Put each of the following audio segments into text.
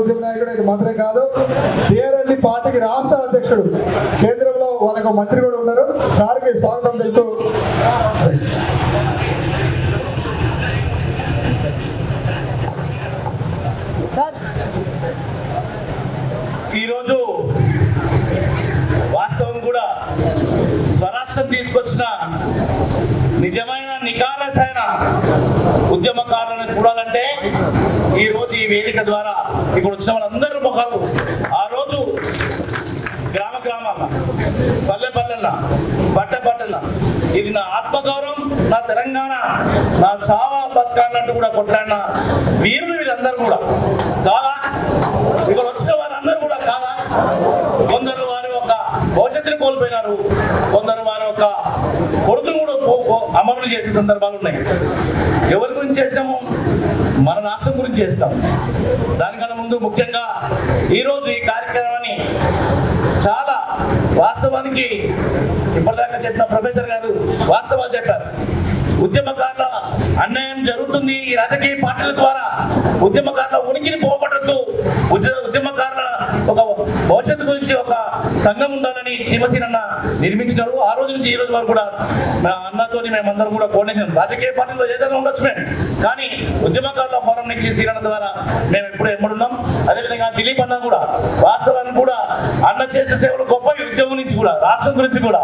ఉద్యమ నాయకుడు మాత్రమే కాదు, టీఆర్ఎల్ పార్టీకి రాష్ట్ర అధ్యక్షుడు, కేంద్రంలో వాళ్ళకు మంత్రి కూడా ఉన్నారు. సార్కి స్వాగతం తెలుపుతూ ఈరోజు వాస్తవం కూడా స్వరాష్ట్రం తీసుకొచ్చిన నిజమైన నికాలసైన ఉద్యమకారులను చూడాలంటే ఈరోజు ఈ వేదిక ద్వారా ఇక్కడ వచ్చిన వాళ్ళందరూ ముఖాలు ఆ రోజు గ్రామ గ్రామాల పల్లె పల్లెల బట్ట బట్టల ఇది నా ఆత్మగౌరవం, నా తెలంగాణ, నా చావా బతుక అన్నట్టు కూడా కొట్టాడిన వీరులు వీళ్ళందరూ కూడా కాదా, ఇక్కడ వచ్చిన వారందరూ కూడా కాదా. కొందరు వారి యొక్క భవిష్యత్తుని కోల్పోయినారు, కొందరు వారి యొక్క కొడుకులు కూడా అమలు చేసే సందర్భాలు ఉన్నాయి. ఎవరి గురించి చేస్తాము? మన రాష్ట్రం గురించి చేస్తాం. దానికన్నా ముందు ముఖ్యంగా ఈరోజు ఈ కార్యక్రమాన్ని చాలా వాస్తవానికి ఇప్పటిదాకా చెప్పిన ప్రొఫెసర్ గారు వాస్తవాలు చెప్పారు. ఉద్యమకారుల అన్యాయం జరుగుతుంది ఈ రాజకీయ పార్టీల ద్వారా. ఉద్యమకారుల ఉనికిని పోగొట్టద్దు. ఉద్యమకారుల ఒక భవిష్యత్తు గురించి ఒక సంఘం ఉండాలని చీమసీనన్న నిర్మించినారు. ఆ రోజు నుంచి ఈ రోజు వరకు కూడా అన్నతో మేమందరం కూడా కోఆర్డినేషన్, రాజకీయ పార్టీలో ఏదైనా ఉండొచ్చు మేము, కానీ ఉద్యమకారుల ఫోరం నుంచి సీరన్న ద్వారా మేము ఎప్పుడు ఎమ్మడున్నాం. అదేవిధంగా దిలీప్ అన్న కూడా వాస్తవాన్ని కూడా అన్న చేసే సేవలు గొప్ప ఉద్యమం నుంచి కూడా రాష్ట్రం గురించి కూడా.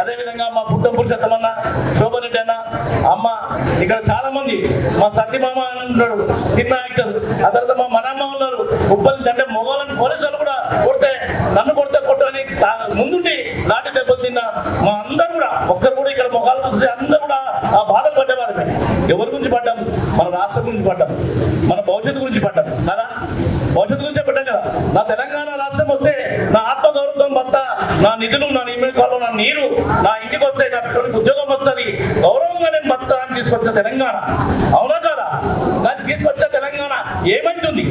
అదేవిధంగా మా పుట్టంపూడి సత్తమన్న, శోభరెడ్డి అన్న, అమ్మ, ఇక్కడ చాలా మంది, మా సత్యమామ ఉన్నాడు సినిమా యాక్టర్, ఆ తర్వాత మా మనమ్మ ఉన్నారు. ఉప్పల్ అంటే మొగోళ్ళని పోలీసులు కూడా కొడితే నన్ను కొడితే కొట్టని ముందుండి లాంటి దెబ్బలు తిన్న మా అందరూ కూడా ఒక్కరు కూడా ఇక్కడ మొగాలు చూస్తే అందరూ కూడా ఆ బాధలు పడ్డేవారమే. ఎవరి గురించి పడ్డాం? మన రాష్ట్రం గురించి పడ్డాం, మన భవిష్యత్తు గురించి పడ్డాం కదా. భవిష్యత్తు గురించే పడ్డాం కదా. నా తెలంగాణ రాష్ట్రం వస్తే నా ఆత్మగౌరవం భర్త, నా నిధులు, నా నియమికాలు, నా నీరు నా ఇంటికి వస్తే నా పిల్లలకి ఉద్యోగం వస్తుంది, గౌరవంగా నేను భర్త అని తీసుకొచ్చే తెలంగాణ. అవునా కదా? దాన్ని తీసుకొచ్చే తెలంగాణ ఏమైతుంది?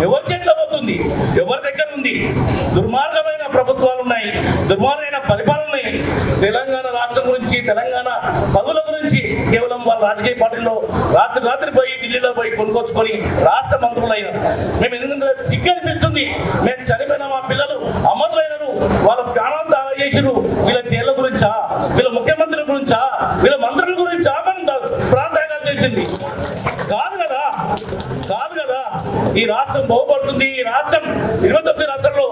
ఎవరి చేతిలో పోతుంది? ఎవరి దగ్గర ఉంది? దుర్మార్గమైన ప్రభుత్వాలు ఉన్నాయి, దుర్మార్గమైన పరిపాలన ఉన్నాయి. తెలంగాణ రాష్ట్రం గురించి, తెలంగాణ పదుల గురించి కేవలం వాళ్ళ రాజకీయ పార్టీలో రాత్రి పోయి ఢిల్లీలో పోయి కొనుక్కొచ్చుకొని రాష్ట్ర మంత్రులైన మేము ఎందుకంటే సిగ్గు అనిపిస్తుంది. మేము చనిపోయిన మా పిల్లలు అమరులైనరు, వాళ్ళ ప్రాణాలు దాడి చేసిరు. వీళ్ళ జైళ్ళ గురించా? వీళ్ళ ముఖ్యమంత్రుల గురించా? వీళ్ళ మంత్రుల గురించా మనం ప్రాణత్యాగాలు చేసింది? కాదు కదా, కాదు కదా. ఈ రాష్ట్రం బాగుపడుతుంది. ఈ రాష్ట్రం 29 రాష్ట్రాల్లో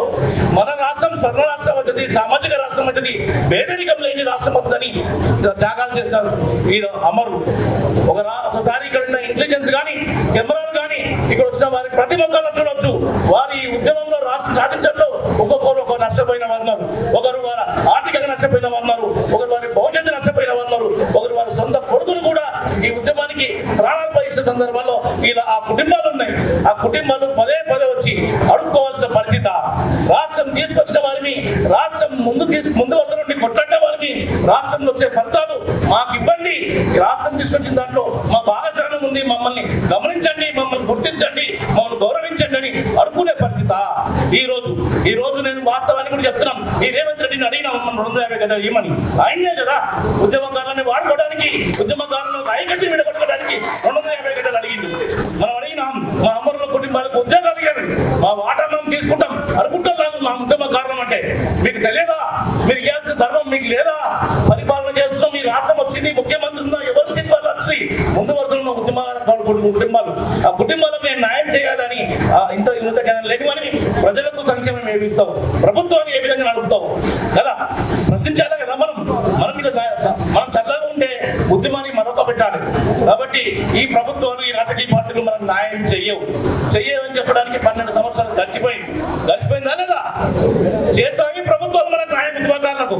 మన రాష్ట్రం స్వర్ణ రాష్ట్రం అవుతుంది, సామాజిక రాష్ట్రం అవుతుంది, పేదరికం లేని రాష్ట్రం అవుతుందని త్యాగాలు చేస్తారు ఈ అమరులు. ఒకసారి ఇక్కడ ఉన్న ఇంటెలిజెన్స్ కానీ, కెమెరాలు కానీ, ఇక్కడ వచ్చిన వారి ప్రతి మొక్కలను చూడొచ్చు. వారి ఉద్యమంలో రాష్ట్ర సాధించడంలో ఒక్కొక్కరు ఒక నష్టపోయిన వారు ఉన్నారు, ఒకరు వారి ఆర్థికంగా నష్టపోయిన వారు ఉన్నారు, ఒకరు వారి భవిష్యత్తు నష్టపోయిన వారు ఉన్నారు, ఒకరు వారి సొంత కొడుకులు కూడా ఈ ఉద్యమానికి ప్రాణాలు పోయించిన సందర్భాల్లో ఇలా ఆ కుటుంబాలు ఉన్నాయి. ఆ కుటుంబాలు పదే వచ్చి అడుక్కోవాల్సిన పరిస్థితి. రాష్ట్రం తీసుకొచ్చిన వారిని, రాష్ట్రం ముందు వద్ద నుండి కొట్టండి వారిని, రాష్ట్రంలో వచ్చే ఫలితాలు మాకు ఇవ్వండి, రాష్ట్రం తీసుకొచ్చిన దాంట్లో మా భాగస్వామ్యం ఉంది, మమ్మల్ని గమనించండి, మమ్మల్ని గుర్తించండి, మమ్మల్ని గౌరవించండి అని అడుక్కునే పరిస్థితి ఈ రోజు నేను వాస్తవానికి కూడా చెప్తున్నాం. ఈ రేవంత్ రెడ్డిని అడిగినా మమ్మల్ని 250 గజాలు ఇవ్వమని. ఆయనే కదా ఉద్యమకారులని వాడుకోవడానికి, ఉద్యమకారులను రాయగట్టి విడగొట్టుకోవడానికి 250 గజాలు అడిగింది. మనం అడిగినాం, మా అమ్మరుల కుటుంబాలకు ఉద్యోగాలు ఇవ్వండి, మా వాటా మేము తీసుకుంటాం అనుకుంటాం. మా ఉద్యమకారణం అంటే మీకు తెలియదా? మీరు ఇవ్వాల్సిన ధర్మం మీకు లేదా? పరిపాలన చేస్తున్నాం, ఈ రాష్ట్రం వచ్చింది, ముఖ్యమంత్రి ఉన్నా, ఎవరి స్థితి వాళ్ళు వచ్చింది, ముందు వరుసలో కుటుంబాలు, ఆ కుటుంబాలకు నేను న్యాయం చేయాలని ఇంత లేనివని ప్రజలకు సంక్షేమం ఏమిస్తావు, ప్రభుత్వాన్ని ఏ విధంగా నడుపుతావు కదా, ప్రశ్నించాలి కదా. మనం చల్లగా ఉంటే ఉద్యమాన్ని మరొక పెట్టాలి. కాబట్టి ఈ ప్రభుత్వాలు, ఈ రాజకీయ పార్టీలు మనం న్యాయం చెయ్యవని చెప్పడానికి 12 సంవత్సరాలు గడిచిపోయిందా లేదా? చేస్తాయి ప్రభుత్వాలు మనకు న్యాయం ఉద్యమకారులకు.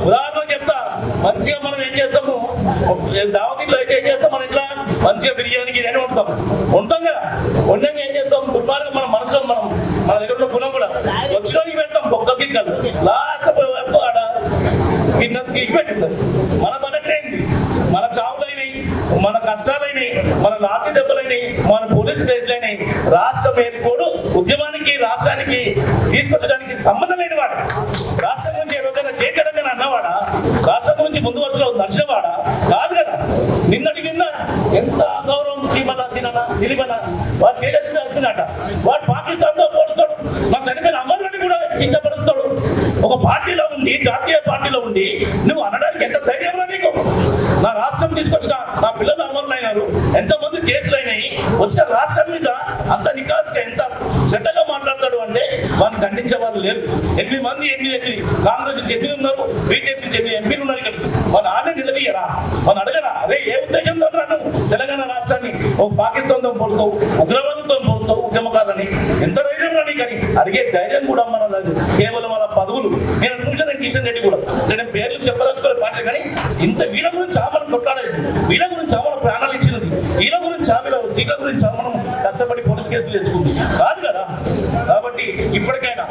ఉదాహరణ చెప్తా, మంచిగా మనం ఏం చేస్తాము, దావతీలో అయితే ఏం చేస్తాం, మన ఇట్లా మంచిగా బిర్యానీకి నేను ఉంటాం కదా, వండంగా ఏం చేస్తాం, దుర్మార్గం మన మనసులో మన దగ్గర ఉన్న గుణం కూడా వచ్చినోనికి పెడతాం, ఒక్క గిన్నెలు లాకపోయి ఆడ గిన్నె తీసి పెట్టింది. మన పనట్టేంది, మన చావులైనవి, మన కష్టాలైనవి, మన లాఠీ దెబ్బలైనవి, మన పోలీసు కేసులైనవి. రాష్ట్రం ఏర్పడు ఉద్యమానికి, రాష్ట్రానికి తీసుకొచ్చడానికి సంబంధం లేని వాడు. రాష్ట్రం గురించి ఏదైనా కేకరంగా అన్నవాడా? రాష్ట్రం గురించి ముందు వరుసలో నడిచినవాడా? కాదు కదా. నిన్న ఎంత గౌరవం శ్రీమత సినన్న, దిలీపన్న, వారు తేజస్వి వస్తున్నట, వాడు నా రాష్ట్రం తీసుకొచ్చిన నా పిల్లలు అమరులు అయినారు, ఎంతమంది కేసులు అయినాయి, వచ్చిన రాష్ట్రం మీద అంత నికాసుగా ఎంత చెడ్డగా మాట్లాడతాడు అంటే వాడిని ఖండించే వాళ్ళు లేరు. 8 మంది ఎమ్మెల్యేలు కాంగ్రెస్ నుంచి 8 ఉన్నారు, బీజేపీ నుంచి 8 ఎంపీలు ఉన్నారు. ఇక్కడ మన ఆడ నిలదీయరా, మన అడగరా, అరే ఏ ఉద్దేశంతో నువ్వు తెలంగాణ రాష్ట్రాన్ని ఒక పాకిస్తాన్తో పోలుస్తావు, ఉగ్రవాదంతో పోలుస్తావు ఉద్యమకారులని? ఎంత ధైర్యం రాని కానీ అడిగే ధైర్యం కూడా మనం లేదు. కేవలం వాళ్ళ పదవులు. నేను చూసిన కిషన్ రెడ్డి కూడా, నేను పేర్లు చెప్పదలుచుకోలే పాటలు, కానీ ఇంత వీళ్ళ గురించి మనం కొట్లాడేది, వీళ్ళ గురించి మనం ప్రాణాలు ఇచ్చినది, వీళ్ళ గురించి వీళ్ళ సీట్ల గురించి మనం కష్టపడి పోలీస్ కేసులు వేసుకుంది కాదు కదా. కాబట్టి ఇప్పటికైనా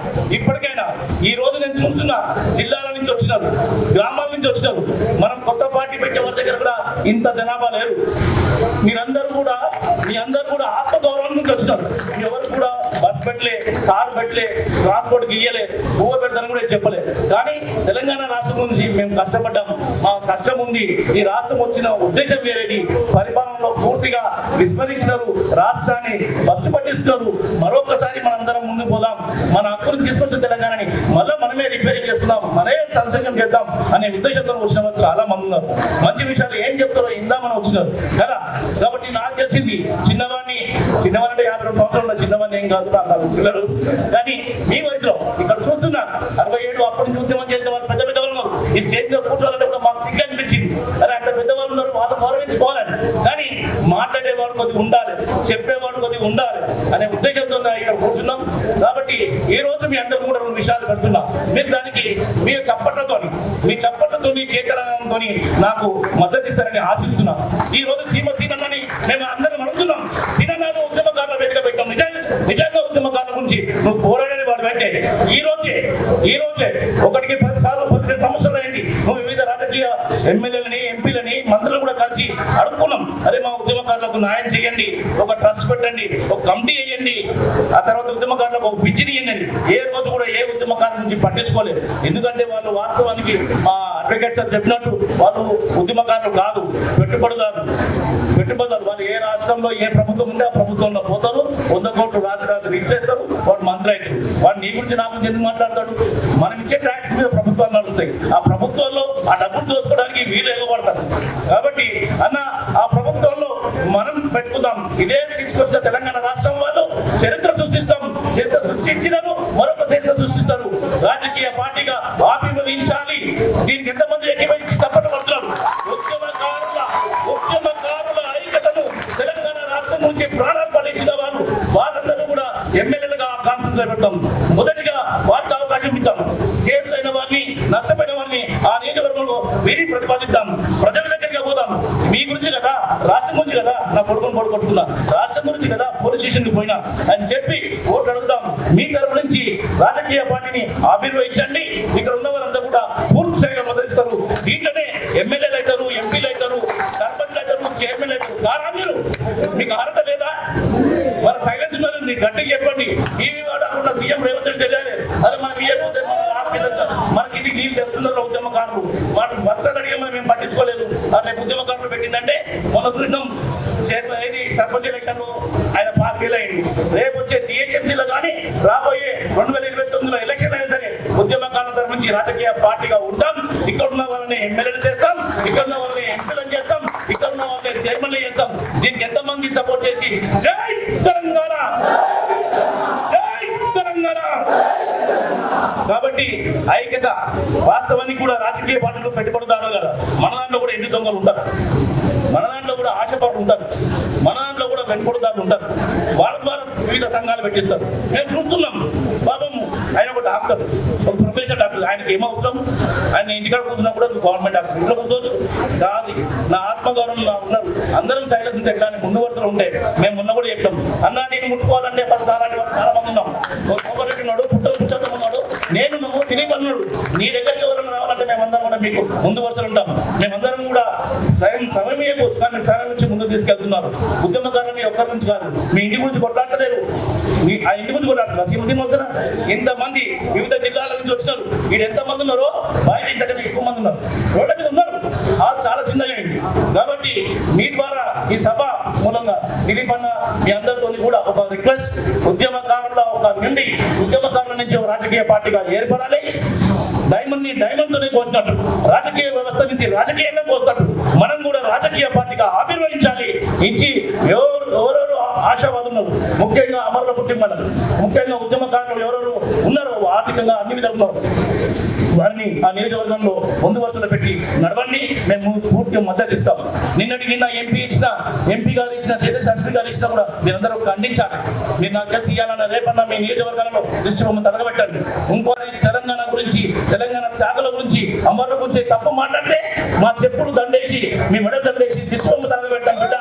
ఈ రోజు నేను చూస్తున్నా జిల్లాల నుంచి వచ్చినారు, గ్రామాల నుంచి వచ్చినారు. మనం కొత్త పార్టీ పెట్టే వాళ్ళ దగ్గర కూడా ఇంత జనాభా లేరు. మీ అందరూ కూడా ఆత్మగౌరవం నుంచి వచ్చినారు. ఎవరు కూడా బస్ పెట్టలే, కారు పెట్టలే, ట్రాన్స్పోర్ట్ గీయలే, పువ్వు పెడతాను కూడా చెప్పలే. కానీ తెలంగాణ రాష్ట్రం గురించి మేము కష్టపడ్డాం, మా కష్టం ఉంది. ఈ రాష్ట్రం వచ్చిన ఉద్దేశం వేరేది. పరిపాలనలో పూర్తిగా విస్మరించినారు, రాష్ట్రాన్ని బస్సు పట్టిస్తున్నారు. మరొకసారి మనందరం ముందుకు పోదాం, మన హక్కును తీసుకొచ్చిన తెలంగాణని మళ్ళీ మనమే రిపేరింగ్ చేసుకుందాం, మనమే సంక్షేమం చేద్దాం అనే ఉద్దేశంతో వచ్చిన వాళ్ళు చాలా మంది ఉన్నారు. మంచి విషయాలు ఏం చెప్తారో ఇందామని వచ్చినారు కదా. కాబట్టి నాకు తెలిసింది చిన్నవాడిని అంటే 52 సంవత్సరాలు ఉన్న చిన్నవాడిని ఏం కాదు నాకు పిల్లలు. కానీ మీ వయసులో ఇక్కడ చూస్తున్నా 67 అప్పటి నుంచి ఉద్యమం చేసిన వాళ్ళు పెద్ద పెద్దవాళ్ళు ఉన్నారు. ఈ స్టేజ్ లో కూర్చోవాలంటే కూడా మాకు సిగ్గు అనిపించింది. అరే అంత పెద్దవాళ్ళు ఉన్నారు, వాళ్ళు గౌరవించుకోవాలని. కానీ మాట్లాడేవాడు కొద్దిగా ఉండాలి, చెప్పేవాడు కొద్దిగా ఉండాలి అనే ఉద్దేశంతో ఇక్కడ కూర్చున్నాం. కాబట్టి ఈ రోజు మీ అందరూ కూడా 2 విషయాలు పెడుతున్నాం. మీరు దానికి మీ చప్పట్లతో చేకరంతో నాకు మద్దతు ఇస్తారని ఆశిస్తున్నాం. ఈ రోజు సీనన్నని మేము అందరం అడుగుతున్నాం. సీనన్నను ఉద్యమకారుల వేదిక పెట్టాం. నిజంగా ఉద్యమకారుల గురించి నువ్వు పోరాడని వాడు అయితే ఈ రోజే 1కి 10 సార్లు 12 సంవత్సరాలు అయింది. నువ్వు వివిధ రాజకీయ ఎమ్మెల్యేలని, ఎంపీలని, మంత్రులు కూడా కలిసి అడుక్కున్నాం. అరే మా ఉద్యమకారులకు న్యాయం చేయండి, ఒక ట్రస్ట్ పెట్టండి, ఒక కమిటీ వేయండి, ఆ తర్వాత ఉద్యమకారులకు ఒక పిచ్చిని ఇవ్వండి. ఏ రోజు కూడా ఏ ఉద్యమకారుల నుంచి పట్టించుకోలేదు. ఎందుకంటే వాళ్ళు వాస్తవానికి మా అడ్వకేట్ సార్ చెప్పినట్టు వాళ్ళు ఉద్యమకారులు కాదు, పెట్టుబడిదారులు. వాళ్ళు ఏ రాష్ట్రంలో ఏ ప్రభుత్వం ఉంటే ఆ ప్రభుత్వంలో పోతారు, 100 కోట్లు రాత్రి ఇచ్చేస్తారు, వాడు మంత్రి అవుతాడు. వాడు నీ గురించి నా గురించి ఎందుకు మాట్లాడతాడు? మనం ఇచ్చే ట్యాక్స్ మీద ప్రభుత్వాలు నడుస్తాయి. ఆ ప్రభుత్వంలో ఆ డబ్బులు దోసుకోవడానికి వీళ్ళు ఎగబడతారు. కాబట్టి అన్న ఆ ప్రభుత్వంలో మనం పెట్టుకుందాం. ఇదే తీసుకొచ్చిన తెలంగాణ రాష్ట్రం వాళ్ళు చరిత్ర సృష్టిస్తాం, చరిత్ర సృష్టించినారు, మరొక చరిత్ర సృష్టిస్తారు. రాజకీయ పార్టీగా ఆవిర్భవించాలి. దీనికి ఎంతమంది ఏకీభవించి చప్పట్లు పడుతున్నారు? ఉద్యమకారుల ఐక్యతను తెలంగాణ రాష్ట్రం నుంచి ప్రాణాలు పండించిన వాళ్ళందరూ కూడా ఎమ్మెల్యేలుగా కాన్సెన్ట్రేట్ పెడతాం. మొదటిగా వారికి అవకాశం ఇద్దాం. కేసులైన వారిని, నష్టపోయిన వారిని ఆ నియోజకవర్గంలో వీరిని ప్రతిపాదిద్దాం. ప్రజల దగ్గరికి పోదాం. మీ గురించి కదా, రాష్ట్రం గురించి కదా నా కొడుకుని కొడుకుంటున్నా, రాష్ట్రం గురించి కదా పోలీస్ స్టేషన్కి పోయినా అని చెప్పి ఓట్లు అడుగుదాం. మీ తరపు నుంచి రాజకీయ పార్టీని ఆవిర్భవించండి. ఇక్కడ ఉన్న వారంతా కూడా పూర్తి స్థాయిగా మద్దతిస్తారు. దీంట్లోనే ఎమ్మెల్యేలు అవుతారు, ఎంపీలు అవుతారు, సర్పంచ్లు అవుతారు, చైర్మన్ అవుతారు. కారా మీరు? మీకు అర్హత లేదా? మన సైలెన్స్ ఉన్నారు, గట్టిగా చెప్పండి. టీవీ వాడకుండా సీఎం రేవంత్ రెడ్డి తెలియాలి. అరే మనకి మనకి ఇది నీళ్ళు తెస్తున్నారు ఉద్యమకారులు. వాటి వర్షాలు అడిగి మేము పట్టించుకోలేదు. అట్లా ఉద్యమకారులు పెట్టిందంటే మొన్న చూసినాం సర్పంచ్ ఎలక్షన్ లో ఆయన ఫెయిల్ అయింది. రేపు వచ్చే జిహెచ్ఎంసీలో కానీ రాబోయే 2029 ఎలక్షన్ అయినా సరే ఉద్యమకారుల తరఫు నుంచి రాజకీయ పార్టీగా ఉంటాం. ఇక్కడ ఉన్న వాళ్ళని ఎమ్మెల్యేలు చేస్తాం, ఇక్కడ ఉన్న వాళ్ళని ఎంపీలను చేస్తాం, ఇక్కడ ఉన్న వాళ్ళని చైర్మన్లు చేస్తాం. దీనికి ఎంతమంది సపోర్ట్ చేసి జై తెలంగాణ, జై తెలంగాణ. కాబట్టి ఐక్యత వాస్తవానికి కూడా రాజకీయ పార్టీలు పెట్టుబడిదారులు కదా. మన దాంట్లో కూడా ఎన్ని దొంగలు ఉంటారు, మన దాంట్లో కూడా ఆశపడులు ఉంటారు, మన దాంట్లో కూడా వెనుకొడదారులు ఉంటారు. వాళ్ళ ద్వారా వివిధ సంఘాలు పెట్టిస్తారు. మేము చూస్తున్నాం. పాపం ఆయన ఒక డాక్టర్, ఒక ప్రొఫెసర్ డాక్టర్. ఆయనకి ఏం అవసరం? ఆయన ఇంటికాడ కూర్చున్నా కూడా గవర్నమెంట్ డాక్టర్ ఇంట్లో కూర్చోవచ్చు కాదు. నా ఆత్మగౌరవం ఉన్నారు. అందరం సైలెన్స్ ఉంటే ఎట్లా ముందు వరుసలు ఉంటాయి. మేము మొన్న కూడా చెప్పాం, అన్నా నేను ముట్టుకోవాలంటే ఫస్ట్ అలాంటి వాళ్ళు చాలా మంది ఉన్నాం. కోపరెడ్డి ఉన్నాడు, పుట్టతో ఉన్నాడు, నేను నువ్వు తిరిగి అన్నాడు. నీ దగ్గరికి ఎవరైనా రావాలంటే మేమందరం కూడా మీకు ముందు వరుసలు ఉంటాం. మేమందరం కూడా సమయం ఇవ్వవచ్చు, కానీ మీరు సమయం నుంచి ముందు తీసుకెళ్తున్నారు. ఉద్యమకారులని ఒక్కరి నుంచి కాదు, మీ ఇంటి గురించి కొట్లాడలేదు, మీ ఆ ఇంటి గురించి కొట్లాడుతున్నారు. సింహ వస్తున్నా ఇంతమంది వివిధ జిల్లాల నుంచి వచ్చినారు. వీడు ఎంతమంది ఉన్నారో బయట ఇంతకన్నా ఎక్కువ మంది ఉన్నారు, రోడ్ల మీద ఉన్నారు. చాలా చిన్నగా అయింది. కాబట్టి మీ ద్వారా ఈ సభ మూలంగా దిలీప్ అన్న మీ అందరితో కూడా ఒక రిక్వెస్ట్, ఉద్యమకారుల నుంచి రాజకీయ పార్టీగా ఏర్పడాలి. డైమండ్ తోనే కోసినట్టు, రాజకీయ వ్యవస్థ నుంచి రాజకీయంగా కోసినట్టు మనం కూడా రాజకీయ పార్టీగా ఆవిర్భవించాలి. ఇచ్చి ఎవరెవరు ఆశావాదులు ఉన్నారు, ముఖ్యంగా అమరుల కుటుంబాలు, ముఖ్యంగా ఉద్యమకారులు ఎవరెవరు ఉన్నారో ఆర్థికంగా అన్ని విధాలు ఉన్నారు, వారిని ఆ నియోజకవర్గంలో ముందు వరుసలో పెట్టి నడవండి. మేము పూర్తిగా మద్దతు ఇస్తాం. నిన్న ఎంపీ గారు ఇచ్చిన చేతశాస్త్రి గారు ఇచ్చినా కూడా మీరందరూ ఖండించాలి. మీరు నాకు తెలిసి ఇవ్వాలన్న రేపన్నా మీ నియోజకవర్గంలో దృష్టి బొమ్మ తరగబెట్టండి. ఇంకోటి తెలంగాణ గురించి, తెలంగాణ త్యాగల గురించి, అమరుల గురించి తప్పు మాట్లాడితే మా చెప్పులు దండేసి, మీ మెడలు దండేసి దృష్టి బొమ్మ తరగబెట్టాం బిడ్డ.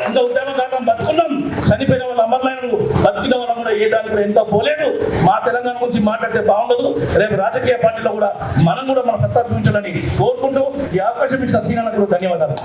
ఇంకా ఉద్యమకాలం బతుకున్నాం, చనిపోయిన వాళ్ళు అమరులైనలు, బతికిన వాళ్ళం కూడా ఏ దానికి కూడా ఎంతో పోలేదు. మా తెలంగాణ గురించి మాట్లాడితే బాగుండదు. రేపు రాజకీయ పార్టీలో కూడా మనం కూడా మన సత్తా చూపించాలని కోరుకుంటూ ఈ అవకాశం ఇచ్చిన సీనాలకు ధన్యవాదాలు.